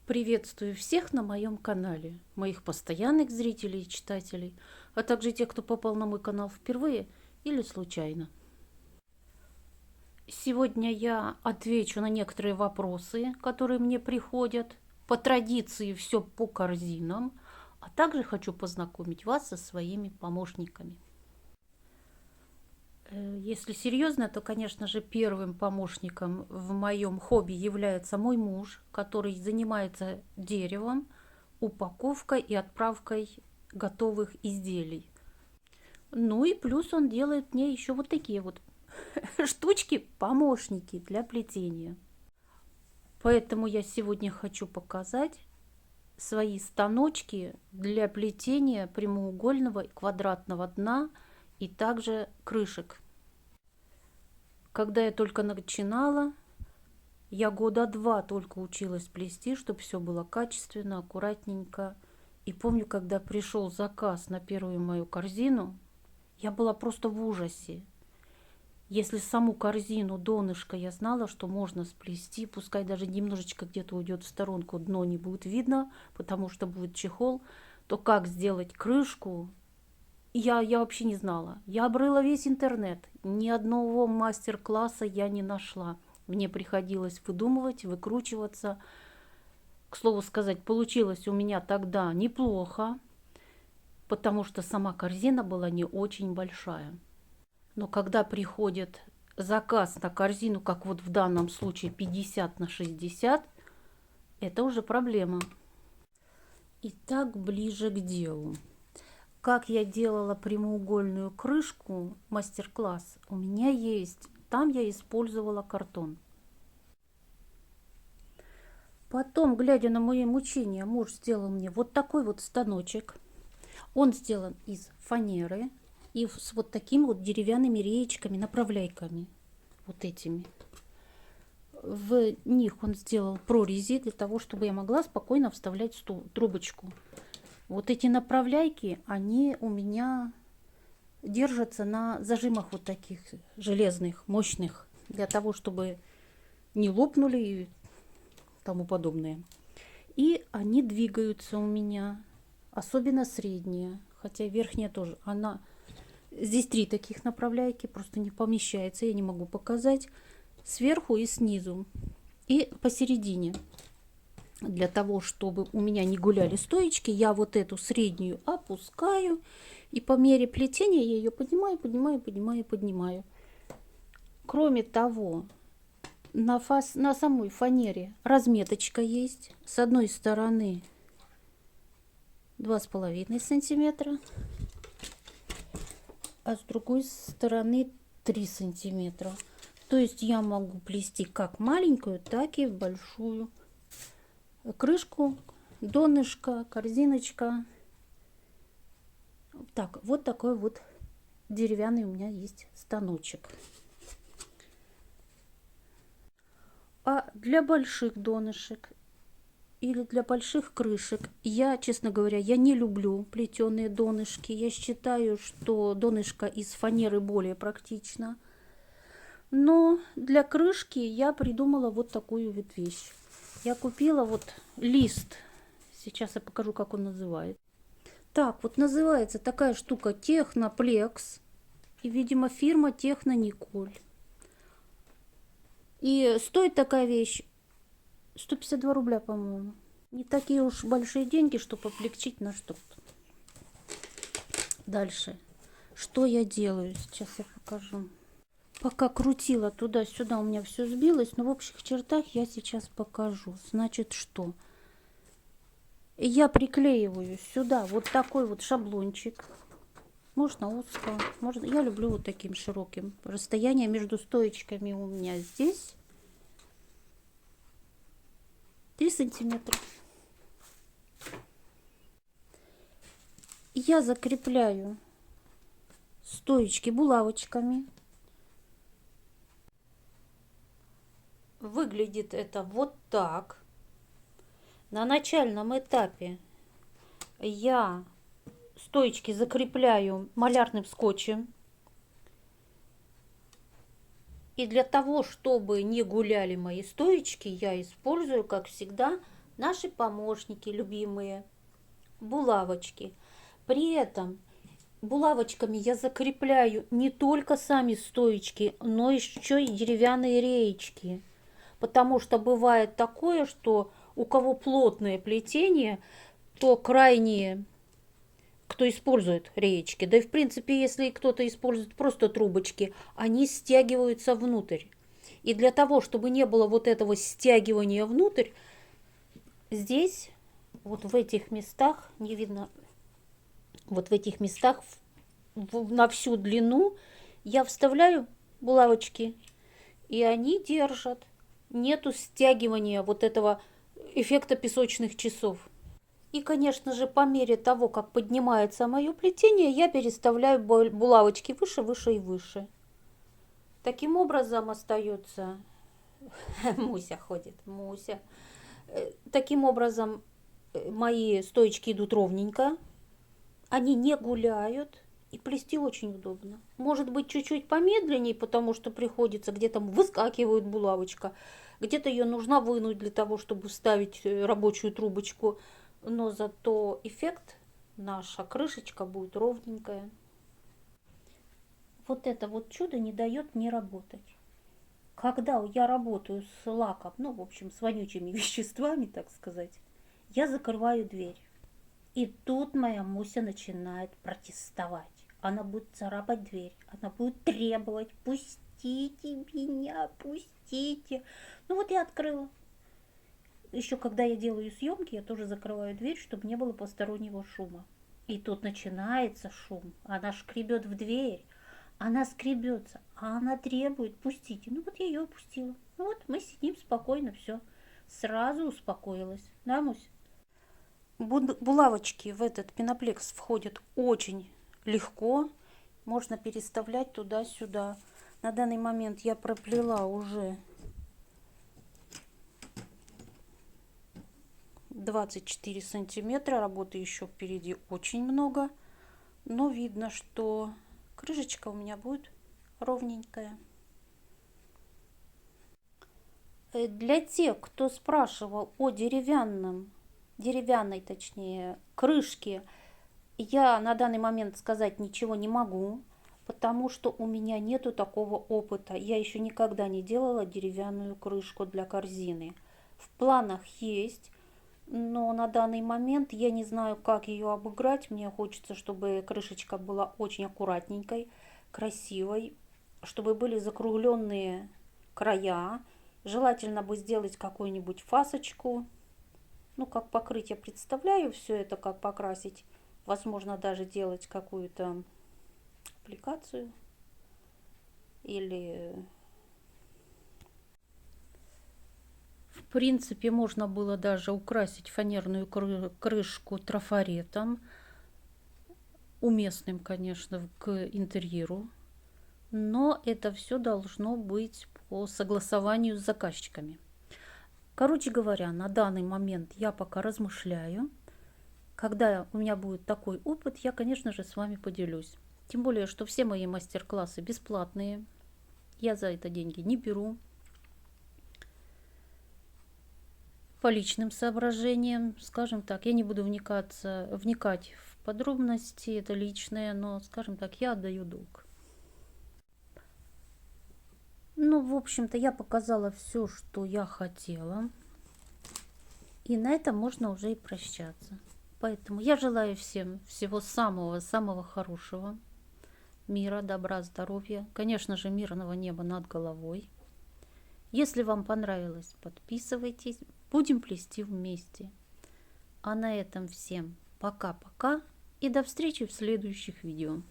Приветствую всех на моем канале, моих постоянных зрителей и читателей, а также тех, кто попал на мой канал впервые или случайно. Сегодня я отвечу на некоторые вопросы, которые мне приходят. По традиции все по корзинам, а также хочу познакомить вас со своими помощниками. Если серьезно, то, конечно же, первым помощником в моем хобби является мой муж, который занимается деревом, упаковкой и отправкой готовых изделий. Ну и плюс он делает мне еще вот такие вот штучки, помощники для плетения. Поэтому я сегодня хочу показать свои станочки для плетения прямоугольного и квадратного дна и также крышек. Когда я только начинала, я года 2 только училась плести, чтобы все было качественно, аккуратненько. И помню, когда пришел заказ на первую мою корзину, я была просто в ужасе. Если саму корзину, донышко я знала, что можно сплести, пускай даже немножечко где-то уйдет в сторонку, дно не будет видно, потому что будет чехол, то как сделать крышку, я вообще не знала. Я обрыла весь интернет. Ни одного мастер-класса я не нашла. Мне приходилось выдумывать, выкручиваться. К слову сказать, получилось у меня тогда неплохо, потому что сама корзина была не очень большая. Но когда приходит заказ на корзину, как вот в данном случае 50 на 60, это уже проблема. Итак, ближе к делу. Как я делала прямоугольную крышку, мастер-класс у меня есть. Там я использовала картон. Потом, глядя на мои мучения, муж сделал мне вот такой вот станочек. Он сделан из фанеры и с вот такими вот деревянными реечками, направляйками. Вот этими. В них он сделал прорези для того, чтобы я могла спокойно вставлять трубочку. Вот эти направляйки, они у меня держатся на зажимах вот таких железных, мощных, для того, чтобы не лопнули и тому подобное. И они двигаются у меня, особенно средняя, хотя верхняя тоже. Здесь 3 таких направляйки, просто не помещается, я не могу показать. Сверху и снизу, и посередине. Для того, чтобы у меня не гуляли стоечки, я вот эту среднюю опускаю. И по мере плетения я ее поднимаю. Кроме того, на самой фанере разметочка есть. С одной стороны 2,5 сантиметра, а с другой стороны 3 сантиметра. То есть я могу плести как маленькую, так и большую крышку, донышко, корзиночка. Так, вот такой вот деревянный у меня есть станочек. А для больших донышек или для больших крышек я, честно говоря, я не люблю плетеные донышки. Я считаю, что донышко из фанеры более практично. Но для крышки я придумала вот такую вот вещь. Я купила вот лист. Сейчас я покажу, как он называется. Так, вот называется такая штука Техноплекс. И, видимо, фирма Технониколь. И стоит такая вещь 152 рубля, по-моему. Не такие уж большие деньги, чтобы облегчить наш труд. Дальше. Что я делаю? Сейчас я покажу. Пока крутила туда-сюда, у меня все сбилось, но в общих чертах я сейчас покажу. Значит, что? Я приклеиваю сюда вот такой вот шаблончик. Можно узко, можно. Я люблю вот таким широким. Расстояние между стоечками у меня здесь 3 сантиметра. Я закрепляю стоечки булавочками. Выглядит это вот так. На начальном этапе я стоечки закрепляю малярным скотчем. И для того, чтобы не гуляли мои стоечки, я использую, как всегда, наши помощники любимые, булавочки. При этом булавочками я закрепляю не только сами стоечки, но еще и деревянные реечки. Потому что бывает такое, что у кого плотное плетение, то крайние, кто использует реечки, да и в принципе, если кто-то использует просто трубочки, они стягиваются внутрь. И для того, чтобы не было вот этого стягивания внутрь, здесь, вот в этих местах, не видно, вот в этих местах на всю длину я вставляю булавочки, и они держат. Нету стягивания вот этого эффекта песочных часов. И, конечно же, по мере того, как поднимается мое плетение, я переставляю булавочки выше, выше и выше. Таким образом остается... Муся ходит, Муся. Таким образом мои стоечки идут ровненько. Они не гуляют. И плести очень удобно. Может быть, чуть-чуть помедленнее, потому что приходится, где-то выскакивает булавочка, где-то ее нужно вынуть для того, чтобы вставить рабочую трубочку. Но зато эффект, наша крышечка будет ровненькая. Вот это вот чудо не дает мне работать. Когда я работаю с лаком, ну, в общем, с вонючими веществами, так сказать, я закрываю дверь. И тут моя Муся начинает протестовать. Она будет царапать дверь, она будет требовать: пустите меня, пустите. Ну вот я открыла. Еще когда я делаю съемки, я тоже закрываю дверь, чтобы не было постороннего шума. И тут начинается шум. Она шкребет в дверь, она скребется, а она требует: пустите. Ну вот я ее опустила. Ну вот мы сидим спокойно, все. Сразу успокоилась. Да, Мусь? Булавочки в этот пеноплекс входят очень легко. Можно переставлять туда-сюда. На данный момент я проплела уже 24 сантиметра. Работы еще впереди очень много. Но видно, что крышечка у меня будет ровненькая. Для тех, кто спрашивал о деревянной, точнее, крышке, я на данный момент сказать ничего не могу, потому что у меня нету такого опыта. Я еще никогда не делала деревянную крышку для корзины. В планах есть, но на данный момент я не знаю, как ее обыграть. Мне хочется, чтобы крышечка была очень аккуратненькой, красивой, чтобы были закругленные края. Желательно бы сделать какую-нибудь фасочку. Ну, как покрыть, я представляю все это, как покрасить. Возможно, даже делать какую-то аппликацию. Или... В принципе, можно было даже украсить фанерную крышку трафаретом. Уместным, конечно, к интерьеру. Но это все должно быть по согласованию с заказчиками. Короче говоря, на данный момент я пока размышляю. Когда у меня будет такой опыт, я, конечно же, с вами поделюсь. Тем более, что все мои мастер-классы бесплатные. Я за это деньги не беру. По личным соображениям, скажем так, я не буду вникать в подробности, это личное, но, скажем так, я отдаю долг. Ну, в общем-то, я показала все, что я хотела. И на этом можно уже и прощаться. Поэтому я желаю всем всего самого-самого хорошего. Мира, добра, здоровья. Конечно же, мирного неба над головой. Если вам понравилось, подписывайтесь. Будем плести вместе. А на этом всем пока-пока и до встречи в следующих видео.